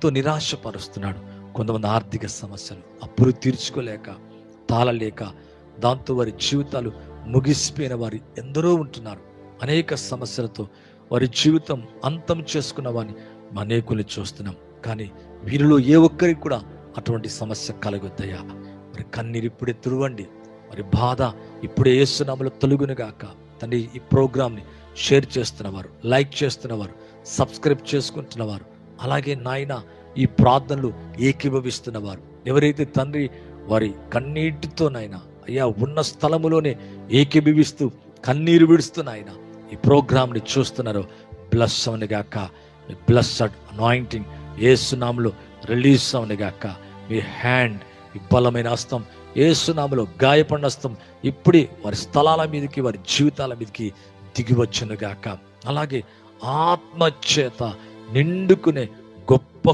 ఎంతో నిరాశపరుస్తున్నాడు. కొంతమంది ఆర్థిక సమస్యలు, అప్పులు తీర్చుకోలేక, తాళలేక, దాంతో వారి జీవితాలు ముగిసిపోయిన వారు ఎందరో ఉంటున్నారు. అనేక సమస్యలతో వారి జీవితం అంతం చేసుకున్న వారిని అనేకుల్ని చూస్తున్నాం. కానీ వీరిలో ఏ ఒక్కరికి కూడా అటువంటి సమస్య కలగొద్దయ్యా. మరి కన్నీరు ఇప్పుడే తుడవండి, మరి బాధ ఇప్పుడే యేసునామములో తొలగునుగాక. తండ్రి, ఈ ప్రోగ్రామ్ని షేర్ చేస్తున్నవారు, లైక్ చేస్తున్నవారు, సబ్స్క్రైబ్ చేసుకుంటున్నవారు, అలాగే నాయన ఈ ప్రార్థనలు ఏకీభవిస్తున్నవారు, ఎవరైతే తండ్రి వారి కన్నీటితో నాయన అయ్యా ఉన్న స్థలములోనే ఏకీభవిస్తూ కన్నీరు విడుస్తున్నాయన ఈ ప్రోగ్రామ్ని చూస్తున్నారో, బ్లెస్ అవనిగాక. మీ బ్లెస్సడ్ అనాయింటింగ్ యేసునామములో రిలీజ్ అవనిగాక. మీ హ్యాండ్, ఈ బలమైన హస్తం యేసునామములో గాయపడిన హస్తం ఇప్పుడే వారి స్థలాల మీదకి, వారి జీవితాల మీదకి దిగివచ్చునుగాక. అలాగే ఆత్మచేత నిండుకునే గొప్ప